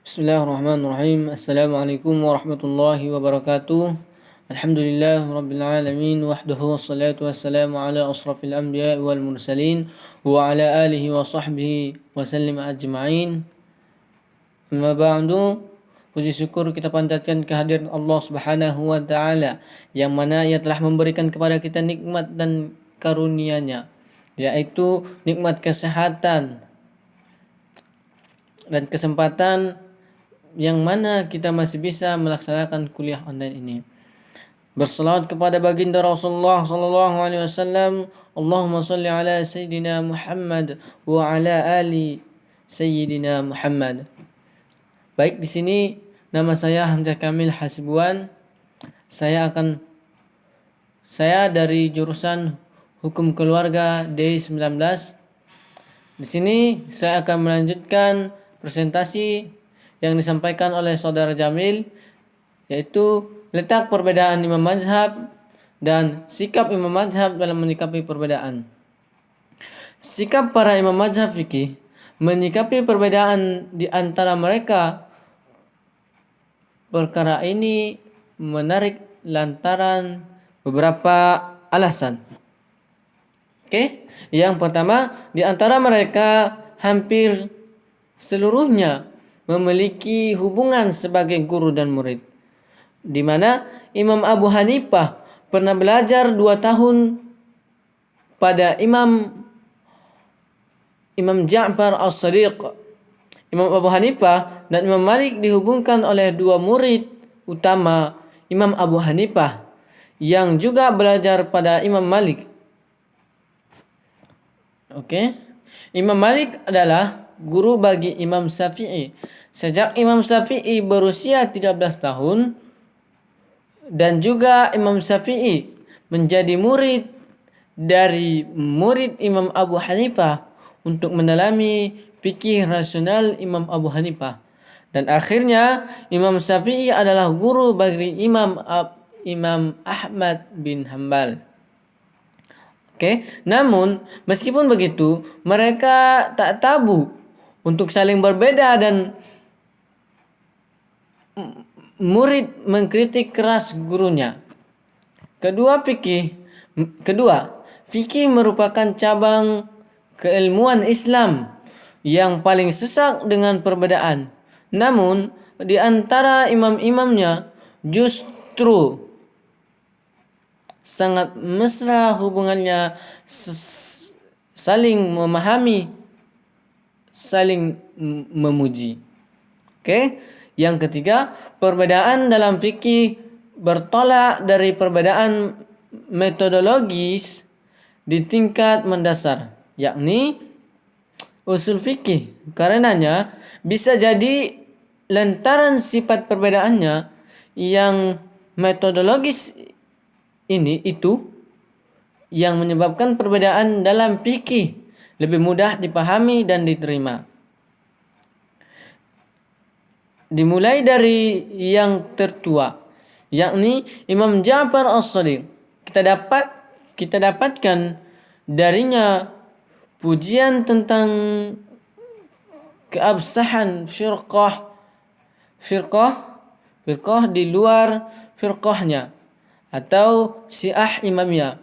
Bismillahirrahmanirrahim. Assalamualaikum warahmatullahi wabarakatuh. Alhamdulillah rabbil alamin wahdahu wassalatu wassalamu ala asrafil anbiya wal mursalin wa ala alihi wa sahbihi wa sallim ajma'in. Amma ba'du. Puji syukur kita panjatkan kehadiran Allah Subhanahu wa taala yang mana Ia telah memberikan kepada kita nikmat dan karunia-Nya, yaitu nikmat kesehatan dan kesempatan yang mana kita masih bisa melaksanakan kuliah online ini. Bersalawat kepada baginda Rasulullah sallallahu alaihi wasallam. Allahumma salli ala sayyidina Muhammad wa ala ali sayyidina Muhammad. Baik, di sini nama saya Hamzah Kamil Hasibuan. Saya dari jurusan Hukum Keluarga D19. Di sini saya akan melanjutkan presentasi yang disampaikan oleh Saudara Jamil, yaitu letak perbedaan imam mazhab dan sikap imam mazhab dalam menyikapi perbedaan. Sikap para imam mazhab fikih menyikapi perbedaan di antara mereka. Perkara ini menarik lantaran beberapa alasan. Yang pertama, di antara mereka hampir seluruhnya memiliki hubungan sebagai guru dan murid, di mana Imam Abu Hanifah pernah belajar 2 tahun pada Imam Ja'far As-Shadiq. Imam Abu Hanifah dan Imam Malik dihubungkan oleh 2 murid utama Imam Abu Hanifah yang juga belajar pada Imam Malik. Imam Malik adalah guru bagi Imam Syafi'i. Sejak Imam Syafi'i berusia 13 tahun dan juga Imam Syafi'i menjadi murid dari murid Imam Abu Hanifah untuk mendalami fikih rasional Imam Abu Hanifah. Dan akhirnya Imam Syafi'i adalah guru bagi Imam Ahmad bin Hanbal. Namun meskipun begitu, mereka tak tabu untuk saling berbeda dan murid mengkritik keras gurunya. Kedua, fikih merupakan cabang keilmuan Islam yang paling sesak dengan perbedaan. Namun di antara imam-imamnya justru sangat mesra hubungannya, saling memahami, saling memuji. Yang ketiga, perbedaan dalam fikih bertolak dari perbedaan metodologis di tingkat mendasar, yakni usul fikih. Karenanya bisa jadi lantaran sifat perbedaannya yang metodologis itu yang menyebabkan perbedaan dalam fikih lebih mudah dipahami dan diterima. Dimulai dari yang tertua, yakni Imam Ja'far As-Shadiq. Kita dapatkan darinya pujian tentang keabsahan firqah di luar firqahnya atau Syiah Imamiyah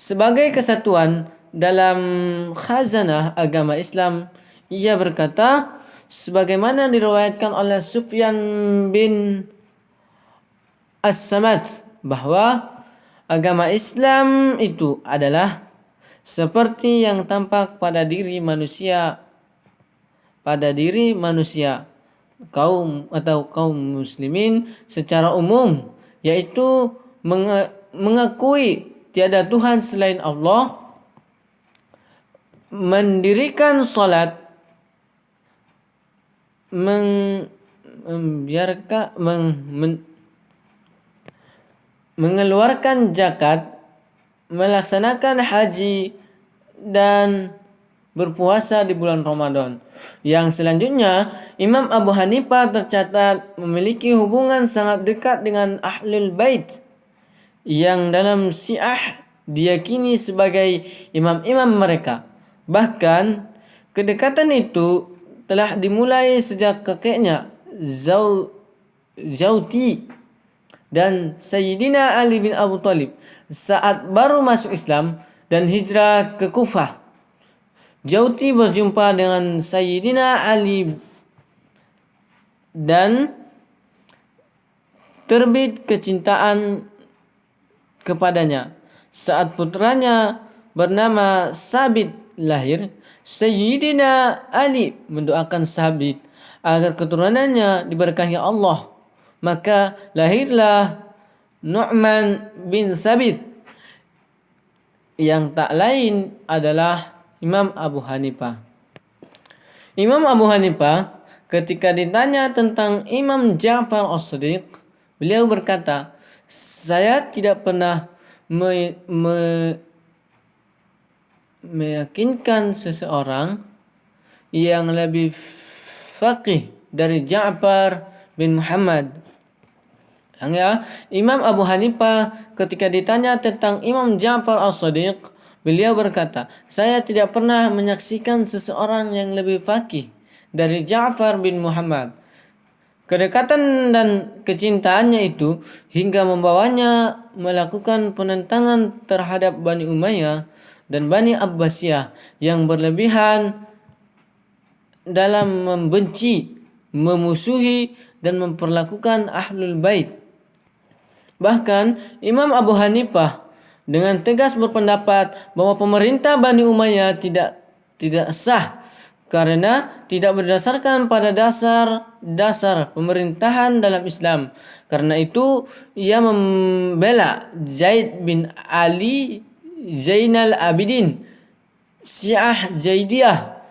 sebagai kesatuan dalam khazanah agama Islam. Ia berkata, sebagaimana diriwayatkan oleh Sufyan bin As-Samad, bahwa agama Islam itu adalah seperti yang tampak pada diri manusia, kaum muslimin secara umum, yaitu mengakui tiada Tuhan selain Allah, mendirikan salat, mengeluarkan zakat, melaksanakan haji, dan berpuasa di bulan Ramadan. Yang selanjutnya, Imam Abu Hanifah tercatat memiliki hubungan sangat dekat dengan Ahlul Bait yang dalam Syiah diyakini sebagai imam-imam mereka. Bahkan kedekatan itu telah dimulai sejak kakeknya Zauti dan Sayyidina Ali bin Abu Thalib saat baru masuk Islam dan hijrah ke Kufah. Zauti berjumpa dengan Sayyidina Ali dan terbit kecintaan kepadanya. Saat putranya bernama Sabit lahir, Sayyidina Ali mendoakan Sabit agar keturunannya diberkahi Allah. Maka lahirlah Nu'man bin Sabit yang tak lain adalah Imam Abu Hanifah. Imam Abu Hanifah ketika ditanya tentang Imam Ja'far As-Shadiq, beliau berkata, saya tidak pernah meyakinkan seseorang yang lebih faqih dari Ja'far bin Muhammad. Imam Abu Hanifah ketika ditanya tentang Imam Ja'far As-Shadiq, beliau berkata, saya tidak pernah menyaksikan seseorang yang lebih faqih dari Ja'far bin Muhammad. Kedekatan dan kecintaannya itu hingga membawanya melakukan penentangan terhadap Bani Umayyah dan Bani Abbasiyah yang berlebihan dalam membenci, memusuhi, dan memperlakukan Ahlul Bait. Bahkan Imam Abu Hanifah dengan tegas berpendapat bahwa pemerintah Bani Umayyah tidak sah karena tidak berdasarkan pada dasar pemerintahan dalam Islam. Karena itu ia membela Zaid bin Ali Zainal Abidin, Syiah Zaidiyah,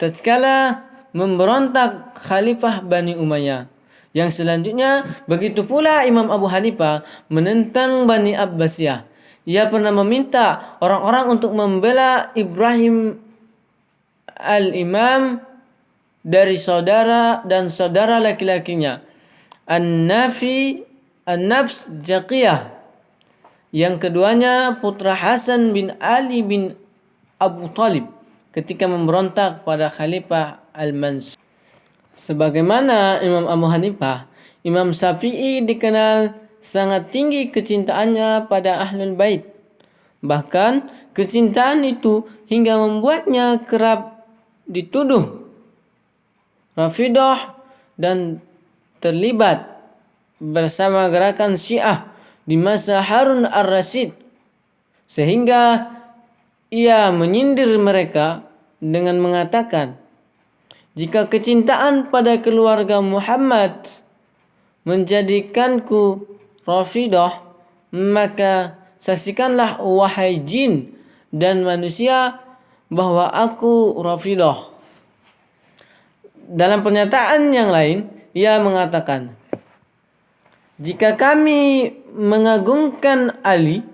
tatkala memberontak Khalifah Bani Umayyah. Yang selanjutnya, begitu pula Imam Abu Hanifah menentang Bani Abbasiyah. Ia pernah meminta orang-orang untuk membela Ibrahim al-Imam dari saudara dan saudara laki-lakinya, An-Nafs Jaqiyah. Yang keduanya putra Hasan bin Ali bin Abu Thalib ketika memberontak pada Khalifah Al-Mansur. Sebagaimana Imam Abu Hanifah, Imam Syafi'i dikenal sangat tinggi kecintaannya pada Ahlul Bait. Bahkan kecintaan itu hingga membuatnya kerap dituduh Rafidah dan terlibat bersama gerakan Syiah di masa Harun ar-Rasyid, sehingga ia menyindir mereka dengan mengatakan, jika kecintaan pada keluarga Muhammad menjadikanku Rafidah, maka saksikanlah wahai jin dan manusia bahwa aku Rafidah. Dalam pernyataan yang lain, ia mengatakan, jika kami mengagungkan Ali,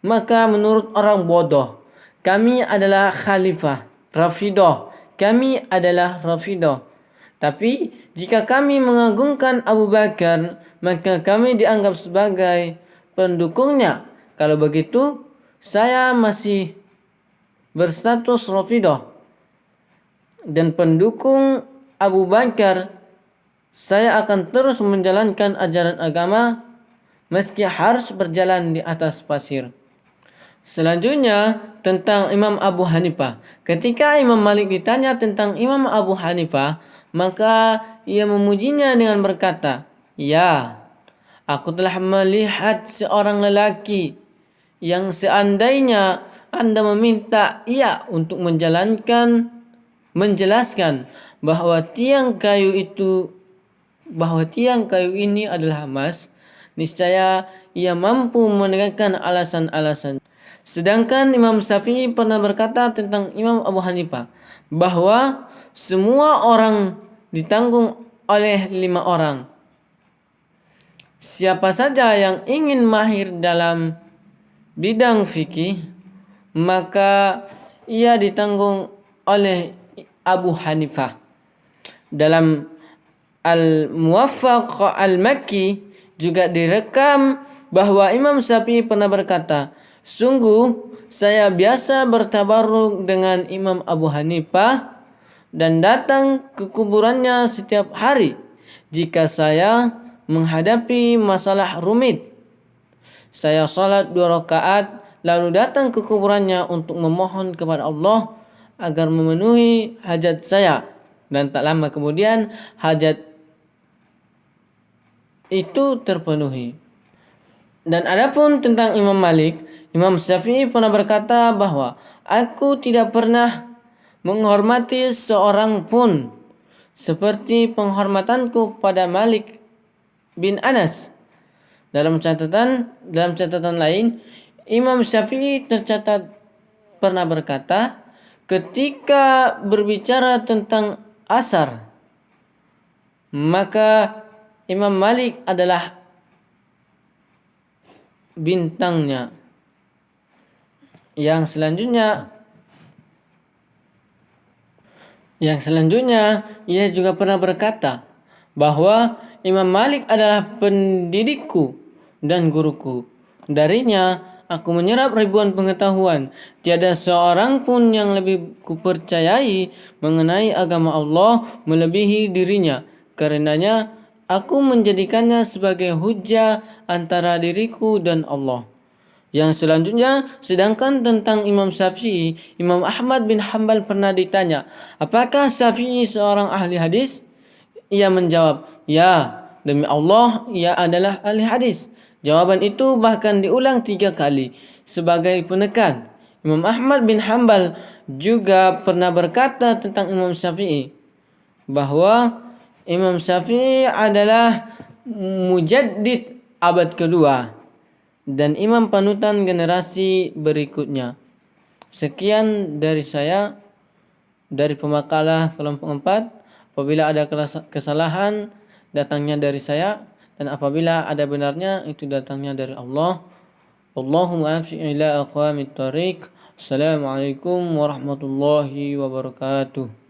maka menurut orang bodoh, kami adalah Khalifah Rafidah. Kami adalah Rafidah. Tapi jika kami mengagungkan Abu Bakar, maka kami dianggap sebagai pendukungnya. Kalau begitu, saya masih berstatus Rafidah dan pendukung Abu Bakar. Saya akan terus menjalankan ajaran agama meski harus berjalan di atas pasir. Selanjutnya tentang Imam Abu Hanifah. Ketika Imam Malik ditanya tentang Imam Abu Hanifah, maka ia memujinya dengan berkata, ya, aku telah melihat seorang lelaki yang seandainya Anda meminta ia untuk menjelaskan bahwa tiang kayu ini adalah emas, niscaya ia mampu menegakkan alasan-alasan. Sedangkan Imam Syafi'i pernah berkata tentang Imam Abu Hanifah bahwa semua orang ditanggung oleh 5 orang. Siapa saja yang ingin mahir dalam bidang fikih, maka ia ditanggung oleh Abu Hanifah. Dalam Al-Muwaffaq Al-Makki juga direkam bahwa Imam Syafi'i pernah berkata, sungguh saya biasa bertabarruk dengan Imam Abu Hanifah dan datang ke kuburannya setiap hari jika saya menghadapi masalah rumit. Saya salat 2 rakaat lalu datang ke kuburannya untuk memohon kepada Allah agar memenuhi hajat saya, dan tak lama kemudian hajat itu terpenuhi. Dan adapun tentang Imam Malik, Imam Syafi'i pernah berkata bahwa aku tidak pernah menghormati seorang pun seperti penghormatanku pada Malik bin Anas. Dalam catatan lain, Imam Syafi'i tercatat pernah berkata, ketika berbicara tentang asar, maka Imam Malik adalah bintangnya. Yang selanjutnya ia juga pernah berkata bahwa Imam Malik adalah pendidikku dan guruku. Darinya aku menyerap ribuan pengetahuan. Tiada seorang pun yang lebih kupercayai mengenai agama Allah melebihi dirinya. Karenanya aku menjadikannya sebagai hujjah antara diriku dan Allah. Yang selanjutnya, sedangkan tentang Imam Syafi'i, Imam Ahmad bin Hanbal pernah ditanya, apakah Syafi'i seorang ahli hadis? Ia menjawab, ya, demi Allah, ia adalah ahli hadis. Jawaban itu bahkan diulang 3 kali sebagai penekan. Imam Ahmad bin Hanbal juga pernah berkata tentang Imam Syafi'i bahwa Imam Syafi'i adalah mujaddid abad kedua dan imam panutan generasi berikutnya. Sekian dari saya dari pemakalah kelompok 4. Apabila ada kesalahan, datangnya dari saya, dan apabila ada benarnya, itu datangnya dari Allah. Allahumma afi ila aqwamit tariq. Assalamualaikum warahmatullahi wabarakatuh.